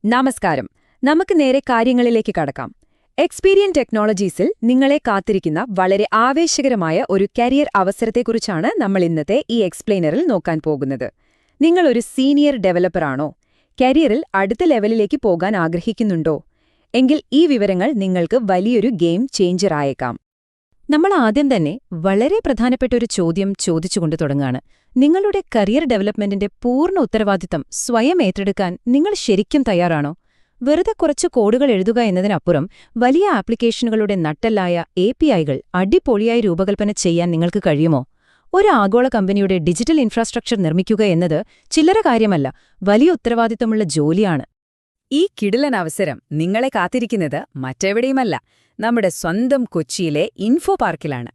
നമസ്കാരം. നമുക്ക് നേരെ കാര്യങ്ങളിലേക്ക് കടക്കാം. എക്സ്പീരിയൻ ടെക്നോളജീസിൽ നിങ്ങളെ കാത്തിരിക്കുന്ന വളരെ ആവേശകരമായ ഒരു കരിയർ അവസരത്തെക്കുറിച്ചാണ് നമ്മൾ ഇന്നത്തെ ഈ എക്സ്പ്ലെയിനറിൽ നോക്കാൻ പോകുന്നത്. നിങ്ങളൊരു സീനിയർ ഡെവലപ്പറാണോ? കരിയറിൽ അടുത്ത ലെവലിലേക്ക് പോകാൻ ആഗ്രഹിക്കുന്നുണ്ടോ? എങ്കിൽ ഈ വിവരങ്ങൾ നിങ്ങൾക്ക് വലിയൊരു ഗെയിം ചേഞ്ചർ ആയേക്കാം. നമ്മൾ ആദ്യം തന്നെ വളരെ പ്രധാനപ്പെട്ട ഒരു ചോദ്യം ചോദിച്ചുകൊണ്ട് തുടങ്ങുകയാണ്. നിങ്ങളുടെ കരിയർ ഡെവലപ്മെന്റിന്റെ പൂർണ്ണ ഉത്തരവാദിത്തം സ്വയം ഏറ്റെടുക്കാൻ നിങ്ങൾ ശരിക്കും തയ്യാറാണോ? വെറുതെ കുറച്ച് കോഡുകൾ എഴുതുക എന്നതിനപ്പുറം വലിയ ആപ്ലിക്കേഷനുകളുടെ നട്ടെല്ലായ APIകൾ അടിപൊളിയായി രൂപകൽപ്പന ചെയ്യാൻ നിങ്ങൾക്ക് കഴിയുമോ? ഒരു ആഗോള കമ്പനിയുടെ ഡിജിറ്റൽ ഇൻഫ്രാസ്ട്രക്ചർ നിർമ്മിക്കുക എന്നത് ചില്ലറ കാര്യമല്ല, വലിയ ഉത്തരവാദിത്തമുള്ള ജോലിയാണ്. ഈ കിടിലൻ അവസരം നിങ്ങളെ കാത്തിരിക്കുന്നത് മറ്റെവിടെയുമല്ല, നമ്മുടെ സ്വന്തം കൊച്ചിയിലെ ഇൻഫോ പാർക്കിലാണ്.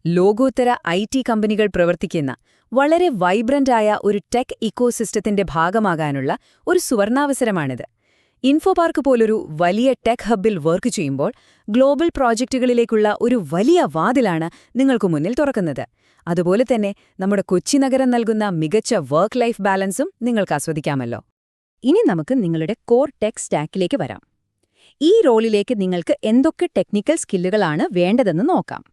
ലോകോത്തര IT കമ്പനികൾ പ്രവർത്തിക്കുന്ന വളരെ വൈബ്രന്റായ ഒരു ടെക് ഇക്കോസിസ്റ്റത്തിന്റെ ഭാഗമാകാനുള്ള ഒരു സുവർണാവസരമാണിത്. ഇൻഫോ പാർക്ക് പോലൊരു വലിയ ടെക് ഹബ്ബിൽ വർക്ക് ചെയ്യുമ്പോൾ ഗ്ലോബൽ പ്രോജക്റ്റുകളിലേക്കുള്ള ഒരു വലിയ വാതിലാണ് നിങ്ങൾക്ക് മുന്നിൽ തുറക്കുന്നത്. അതുപോലെ തന്നെ നമ്മുടെ കൊച്ചി നഗരം നൽകുന്ന മികച്ച വർക്ക് ലൈഫ് ബാലൻസും നിങ്ങൾക്ക് ആസ്വദിക്കാമല്ലോ. ഇനി നമുക്ക് നിങ്ങളുടെ കോർ ടെക് സ്റ്റാക്കിലേക്ക് വരാം. ഈ റോളിലേക്ക് നിങ്ങൾക്ക് എന്തൊക്കെ ടെക്നിക്കൽ സ്കില്ലുകളാണ് വേണ്ടതെന്ന് നോക്കാം.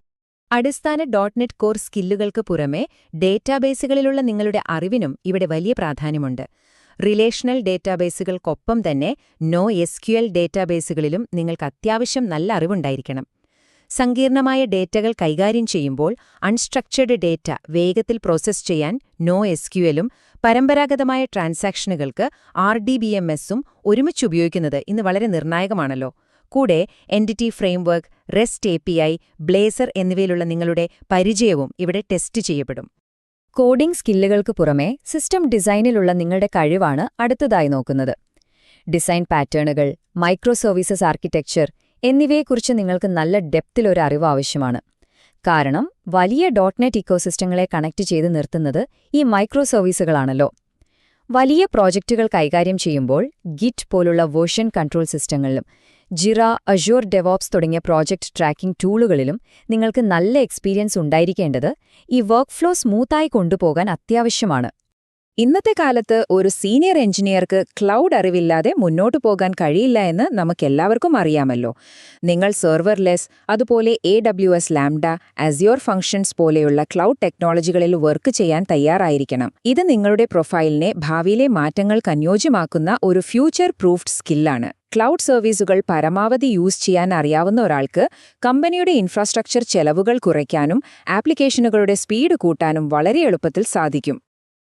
അടിസ്ഥാന .NET കോർ സ്കില്ലുകൾക്ക് പുറമെ ഡേറ്റാബേസുകളിലുള്ള നിങ്ങളുടെ അറിവിനും ഇവിടെ വലിയ പ്രാധാന്യമുണ്ട്. റിലേഷണൽ ഡേറ്റാബേസുകൾക്കൊപ്പം തന്നെ NoSQL ഡേറ്റാബേസുകളിലും നിങ്ങൾക്ക് അത്യാവശ്യം നല്ല അറിവുണ്ടായിരിക്കണം. സങ്കീർണമായ ഡേറ്റകൾ കൈകാര്യം ചെയ്യുമ്പോൾ അൺസ്ട്രക്ചർഡ് ഡേറ്റ വേഗത്തിൽ പ്രോസസ്സ് ചെയ്യാൻ NoSQLും പരമ്പരാഗതമായ ട്രാൻസാക്ഷനുകൾക്ക് RDBMSഉം ഒരുമിച്ചുപയോഗിക്കുന്നത് ഇന്ന് വളരെ നിർണായകമാണല്ലോ. കൂടെ entity framework, REST API, Blazor എന്നിവയിലുള്ള നിങ്ങളുടെ പരിചയവും ഇവിടെ ടെസ്റ്റ് ചെയ്യപ്പെടും. കോഡിംഗ് സ്കില്ലുകൾക്ക് പുറമെ സിസ്റ്റം ഡിസൈനിലുള്ള നിങ്ങളുടെ കഴിവാണ് അടുത്തതായി നോക്കുന്നത്. ഡിസൈൻ പാറ്റേണുകൾ, മൈക്രോ സർവീസസ് ആർക്കിടെക്ചർ എന്നിവയെക്കുറിച്ച് നിങ്ങൾക്ക് നല്ല ഡെപ്തിലൊരു അറിവ് ആവശ്യമാണ്. കാരണം വലിയ .NET ഇക്കോസിസ്റ്റങ്ങളെ കണക്ട് ചെയ്ത് നിർത്തുന്നത് ഈ മൈക്രോ സർവീസുകളാണല്ലോ. വലിയ പ്രോജക്റ്റുകൾ കൈകാര്യം ചെയ്യുമ്പോൾ ഗിറ്റ് പോലുള്ള വേർഷൻ കൺട്രോൾ സിസ്റ്റങ്ങളിലും ജിറ, അഷ്യൂർ ഡെവോപ്സ് തുടങ്ങിയ പ്രോജക്റ്റ് ട്രാക്കിംഗ് ടൂളുകളിലും നിങ്ങൾക്ക് നല്ല എക്സ്പീരിയൻസ് ഉണ്ടായിരിക്കേണ്ടത് ഈ വർക്ക് ഫ്ലോ സ്മൂത്തായി കൊണ്ടുപോകാൻ അത്യാവശ്യമാണ്. ഇന്നത്തെ കാലത്ത് ഒരു സീനിയർ എഞ്ചിനീയർക്ക് ക്ലൗഡ് അറിവില്ലാതെ മുന്നോട്ടു പോകാൻ കഴിയില്ല എന്ന് നമുക്കെല്ലാവർക്കും അറിയാമല്ലോ. നിങ്ങൾ സെർവർലെസ്, അതുപോലെ AWS ലാംഡ, അസ്യൂർ ഫങ്ഷൻസ് പോലെയുള്ള ക്ലൗഡ് ടെക്നോളജികളിൽ വർക്ക് ചെയ്യാൻ തയ്യാറായിരിക്കണം. ഇത് നിങ്ങളുടെ പ്രൊഫൈലിനെ ഭാവിയിലെ മാറ്റങ്ങൾക്ക് അനുയോജ്യമാക്കുന്ന ഒരു ഫ്യൂച്ചർ പ്രൂഫ്ഡ് സ്കില്ലാണ്. ക്ലൗഡ് സർവീസുകൾ പരമാവധി യൂസ് ചെയ്യാൻ അറിയാവുന്ന ഒരാൾക്ക് കമ്പനിയുടെ ഇൻഫ്രാസ്ട്രക്ചർ ചെലവുകൾ കുറയ്ക്കാനും ആപ്ലിക്കേഷനുകളുടെ സ്പീഡ് കൂട്ടാനും വളരെ എളുപ്പത്തിൽ സാധിക്കും.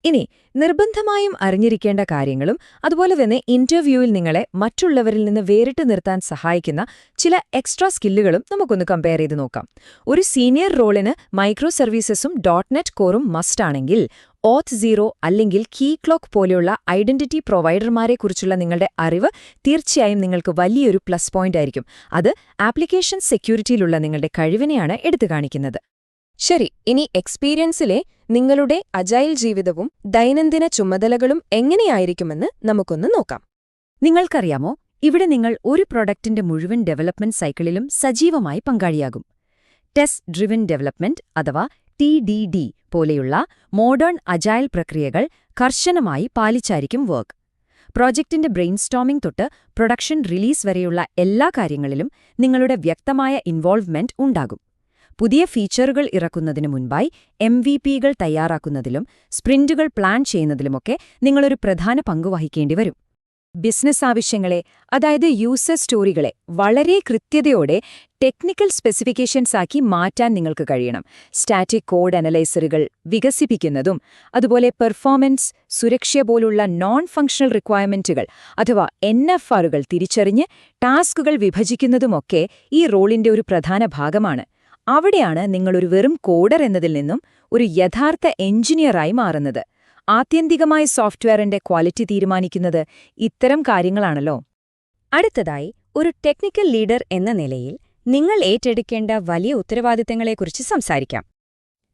ഇനി നിർബന്ധമായും അറിഞ്ഞിരിക്കേണ്ട കാര്യങ്ങളും അതുപോലെ തന്നെ ഇന്റർവ്യൂവിൽ നിങ്ങളെ മറ്റുള്ളവരിൽ നിന്ന് വേറിട്ട് നിർത്താൻ സഹായിക്കുന്ന ചില എക്സ്ട്രാ സ്കില്ലുകളും നമുക്കൊന്ന് കമ്പയർ ചെയ്ത് നോക്കാം. ഒരു സീനിയർ റോളിന് മൈക്രോ സർവീസസും .NET കോറും മസ്റ്റാണെങ്കിൽ Auth0 അല്ലെങ്കിൽ കീക്ലോക്ക് പോലെയുള്ള ഐഡന്റിറ്റി പ്രൊവൈഡർമാരെക്കുറിച്ചുള്ള നിങ്ങളുടെ അറിവ് തീർച്ചയായും നിങ്ങൾക്ക് വലിയൊരു പ്ലസ് പോയിന്റ് ആയിരിക്കും. അത് ആപ്ലിക്കേഷൻ സെക്യൂരിറ്റിയിലുള്ള നിങ്ങളുടെ കഴിവിനെയാണ് എടുത്തു കാണിക്കുന്നത്. ശരി, ഇനി എക്സ്പീരിയൻസിലെ നിങ്ങളുടെ അജൈൽ ജീവിതവും ദൈനംദിന ചുമതലകളും എങ്ങനെയായിരിക്കുമെന്ന് നമുക്കൊന്ന് നോക്കാം. നിങ്ങൾക്കറിയാമോ, ഇവിടെ നിങ്ങൾ ഒരു പ്രൊഡക്റ്റിന്റെ മുഴുവൻ ഡെവലപ്മെന്റ് സൈക്കിളിലും സജീവമായി പങ്കാളിയാകും. ടെസ്റ്റ് ഡ്രിവൻ ഡെവലപ്മെന്റ് അഥവാ TDD പോലെയുള്ള മോഡേൺ അജൈൽ പ്രക്രിയകൾ കർശനമായി പാലിച്ചായിരിക്കും വർക്ക്. പ്രോജക്റ്റിന്റെ ബ്രെയിൻസ്റ്റോമിംഗ് തൊട്ട് പ്രൊഡക്ഷൻ റിലീസ് വരെയുള്ള എല്ലാ കാര്യങ്ങളിലും നിങ്ങളുടെ വ്യക്തമായ ഇൻവോൾവ്മെന്റ് ഉണ്ടാകും. പുതിയ ഫീച്ചറുകൾ ഇറക്കുന്നതിനു മുൻപായി MVP-കൾ തയ്യാറാക്കുന്നതിലും സ്പ്രിന്റുകൾ പ്ലാൻ ചെയ്യുന്നതിലുമൊക്കെ നിങ്ങളൊരു പ്രധാന പങ്ക് വഹിക്കേണ്ടി വരും. ബിസിനസ് ആവശ്യങ്ങളെ, അതായത് യൂസർ സ്റ്റോറികളെ വളരെ കൃത്യതയോടെ ടെക്നിക്കൽ സ്പെസിഫിക്കേഷൻസ് ആക്കി മാറ്റാൻ നിങ്ങൾക്ക് കഴിയണം. സ്റ്റാറ്റിക് കോഡ് അനലൈസറുകൾ വികസിപ്പിക്കുന്നതും അതുപോലെ പെർഫോമൻസ്, സുരക്ഷ പോലുള്ള നോൺ ഫങ്ഷണൽ റിക്വയർമെന്റുകൾ അഥവാ NFRകൾ തിരിച്ചറിഞ്ഞ് ടാസ്കുകൾ വിഭജിക്കുന്നതുമൊക്കെ ഈ റോളിന്റെ ഒരു പ്രധാന ഭാഗമാണ്. അവിടെയാണ് നിങ്ങളൊരു വെറും കോഡർ എന്നതിൽ നിന്നും ഒരു യഥാർത്ഥ എഞ്ചിനീയറായി മാറുന്നത്. ആത്യന്തികമായ സോഫ്റ്റ്വെയറിന്റെ ക്വാളിറ്റി തീരുമാനിക്കുന്നത് ഇത്തരം കാര്യങ്ങളാണല്ലോ. അടുത്തതായി, ഒരു ടെക്നിക്കൽ ലീഡർ എന്ന നിലയിൽ നിങ്ങൾ ഏറ്റെടുക്കേണ്ട വലിയ ഉത്തരവാദിത്തങ്ങളെക്കുറിച്ച് സംസാരിക്കാം.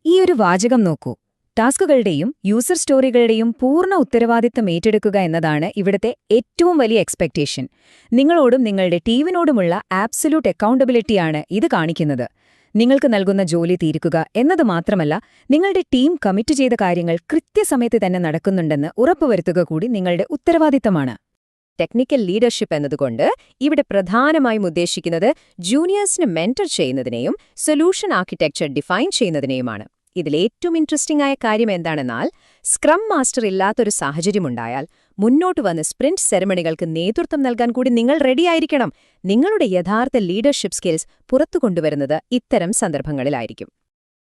ഈ ഒരു വാചകം നോക്കൂ. ടാസ്കുകളുടെയും യൂസർ സ്റ്റോറികളുടെയും പൂർണ്ണ ഉത്തരവാദിത്തം ഏറ്റെടുക്കുക എന്നതാണ് ഇവിടുത്തെ ഏറ്റവും വലിയ എക്സ്പെക്ടേഷൻ. നിങ്ങളോടും നിങ്ങളുടെ ടീമിനോടുമുള്ള ആബ്സല്യൂട്ട് അക്കൗണ്ടബിലിറ്റിയാണ് ഇത് കാണിക്കുന്നത്. നിങ്ങൾക്ക് നൽകുന്ന ജോലി തീർക്കുക എന്നത് മാത്രമല്ല, നിങ്ങളുടെ ടീം കമ്മിറ്റ് ചെയ്ത കാര്യങ്ങൾ കൃത്യസമയത്ത് തന്നെ നടക്കുന്നുണ്ടെന്ന് ഉറപ്പുവരുത്തുക കൂടി നിങ്ങളുടെ ഉത്തരവാദിത്തമാണ്. ടെക്നിക്കൽ ലീഡർഷിപ്പ് എന്നതുകൊണ്ട് ഇവിടെ പ്രധാനമായും ഉദ്ദേശിക്കുന്നത് ജൂനിയേഴ്സിന് മെന്റർ ചെയ്യുന്നതിനെയും സൊല്യൂഷൻ ആർക്കിടെക്ചർ ഡിഫൈൻ ചെയ്യുന്നതിനെയുമാണ്. ഇതിലേറ്റവും ഇൻട്രസ്റ്റിംഗ് ആയ കാര്യം എന്താണെന്നാൽ സ്ക്രം മാസ്റ്റർ ഇല്ലാത്തൊരു സാഹചര്യമുണ്ടായാൽ മുന്നോട്ട് വന്ന് സ്പ്രിന്റ് സെറമണികൾക്ക് നേതൃത്വം നൽകാൻ കൂടി നിങ്ങൾ റെഡിയായിരിക്കണം. നിങ്ങളുടെ യഥാർത്ഥ ലീഡർഷിപ്പ് സ്കിൽസ് പുറത്തുകൊണ്ടുവരുന്നത് ഇത്തരം സന്ദർഭങ്ങളിലായിരിക്കും.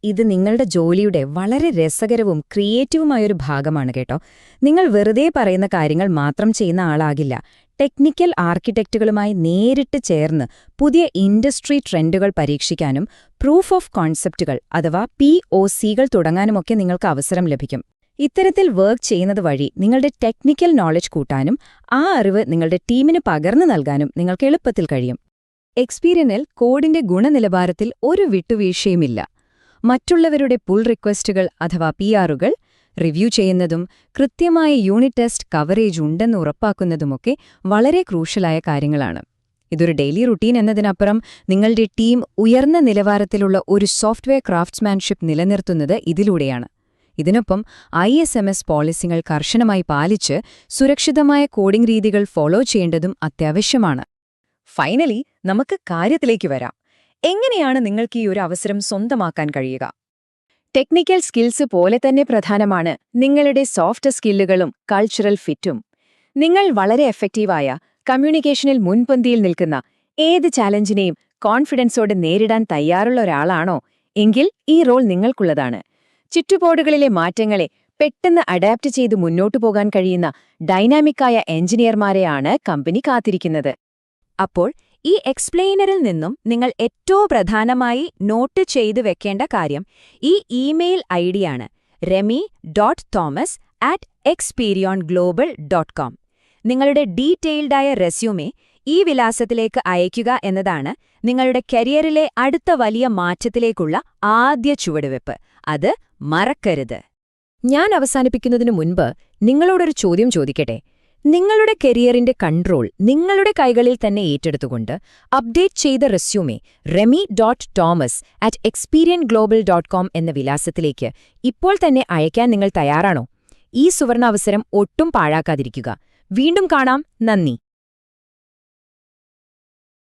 ഇത് നിങ്ങളുടെ ജോലിയുടെ വളരെ രസകരവും ക്രിയേറ്റീവുമായൊരു ഭാഗമാണ് കേട്ടോ. നിങ്ങൾ വെറുതെ പറയുന്ന കാര്യങ്ങൾ മാത്രം ചെയ്യുന്ന ആളാകില്ല. ടെക്നിക്കൽ ആർക്കിടെക്റ്റുകളുമായി നേരിട്ട് ചേർന്ന് പുതിയ ഇൻഡസ്ട്രി ട്രെൻഡുകൾ പരീക്ഷിക്കാനും പ്രൂഫ് ഓഫ് കോൺസെപ്റ്റുകൾ അഥവാ POCകൾ തുടങ്ങാനുമൊക്കെ നിങ്ങൾക്ക് അവസരം ലഭിക്കും. ഇത്തരത്തിൽ വർക്ക് ചെയ്യുന്നത് വഴി നിങ്ങളുടെ ടെക്നിക്കൽ നോളജ് കൂട്ടാനും ആ അറിവ് നിങ്ങളുടെ ടീമിന് പകർന്നു നൽകാനും നിങ്ങൾക്ക് എളുപ്പത്തിൽ കഴിയും. എക്സ്പീരിയനിൽ കോഡിന്റെ ഗുണനിലവാരത്തിൽ ഒരു വിട്ടുവീഴ്ചയുമില്ല. മറ്റുള്ളവരുടെ പുൾ റിക്വസ്റ്റുകൾ അഥവാ PRകൾ റിവ്യൂ ചെയ്യുന്നതും കൃത്യമായ യൂണിറ്റ് ടെസ്റ്റ് കവറേജ് ഉണ്ടെന്ന് ഉറപ്പാക്കുന്നതുമൊക്കെ വളരെ ക്രൂഷ്യലായ കാര്യങ്ങളാണ്. ഇതൊരു ഡെയിലി റുട്ടീൻ എന്നതിനപ്പുറം നിങ്ങളുടെ ടീം ഉയർന്ന നിലവാരത്തിലുള്ള ഒരു സോഫ്റ്റ്വെയർ ക്രാഫ്റ്റ്സ്മാൻഷിപ്പ് നിലനിർത്തുന്നത് ഇതിലൂടെയാണ്. ഇതിനൊപ്പം ISMS പോളിസികൾ കർശനമായി പാലിച്ച് സുരക്ഷിതമായ കോഡിംഗ് രീതികൾ ഫോളോ ചെയ്യേണ്ടതും അത്യാവശ്യമാണ്. ഫൈനലി നമുക്ക് കാര്യത്തിലേക്ക് വരാം. എങ്ങനെയാണ് നിങ്ങൾക്ക് ഈ ഒരു അവസരം സ്വന്തമാക്കാൻ കഴിയുക? ടെക്നിക്കൽ സ്കിൽസ് പോലെ തന്നെ പ്രധാനമാണ് നിങ്ങളുടെ സോഫ്റ്റ് സ്കില്ലുകളും കൾച്ചറൽ ഫിറ്റും. നിങ്ങൾ വളരെ എഫക്റ്റീവായ കമ്മ്യൂണിക്കേഷനിൽ മുൻപന്തിയിൽ നിൽക്കുന്ന ഏത് ചാലഞ്ചിനെയും കോൺഫിഡൻസോടെ നേരിടാൻ തയ്യാറുള്ള ഒരാളാണോ എങ്കിൽ ഈ റോൾ നിങ്ങൾക്കുള്ളതാണ്. ചുറ്റുപാടുകളിലെ മാറ്റങ്ങളെ പെട്ടെന്ന് അഡാപ്റ്റ് ചെയ്ത് മുന്നോട്ടു പോകാൻ കഴിയുന്ന ഡൈനാമിക്കായ എഞ്ചിനീയർമാരെയാണ് കമ്പനി കാത്തിരിക്കുന്നത്. അപ്പോൾ ഈ എക്സ്പ്ലെയിനറിൽ നിന്നും നിങ്ങൾ ഏറ്റവും പ്രധാനമായി നോട്ട് ചെയ്തു വെക്കേണ്ട കാര്യം ഈ ഇമെയിൽ ഐഡിയാണ് remy.thomas@experienglobal.com. നിങ്ങളുടെ ഡീറ്റെയിൽഡായ റെസ്യൂമെ ഈ വിലാസത്തിലേക്ക് അയയ്ക്കുക എന്നതാണ് നിങ്ങളുടെ കരിയറിലെ അടുത്ത വലിയ മാറ്റത്തിലേക്കുള്ള ആദ്യ ചുവടുവെപ്പ്. അത് മറക്കരുത്. ഞാൻ അവസാനിപ്പിക്കുന്നതിനു മുൻപ് നിങ്ങളോടൊരു ചോദ്യം ചോദിക്കട്ടെ. നിങ്ങളുടെ കരിയറിന്റെ കൺട്രോൾ നിങ്ങളുടെ കൈകളിൽ തന്നെ ഏറ്റെടുത്തുകൊണ്ട് അപ്ഡേറ്റ് ചെയ്ത റെസ്യൂമെ remy.thomas@experienglobal.com എന്ന വിലാസത്തിലേക്ക് ഇപ്പോൾ തന്നെ അയയ്ക്കാൻ നിങ്ങൾ തയ്യാറാണോ? ഈ സുവർണാവസരം ഒട്ടും പാഴാക്കാതിരിക്കുക. വീണ്ടും കാണാം. നന്ദി.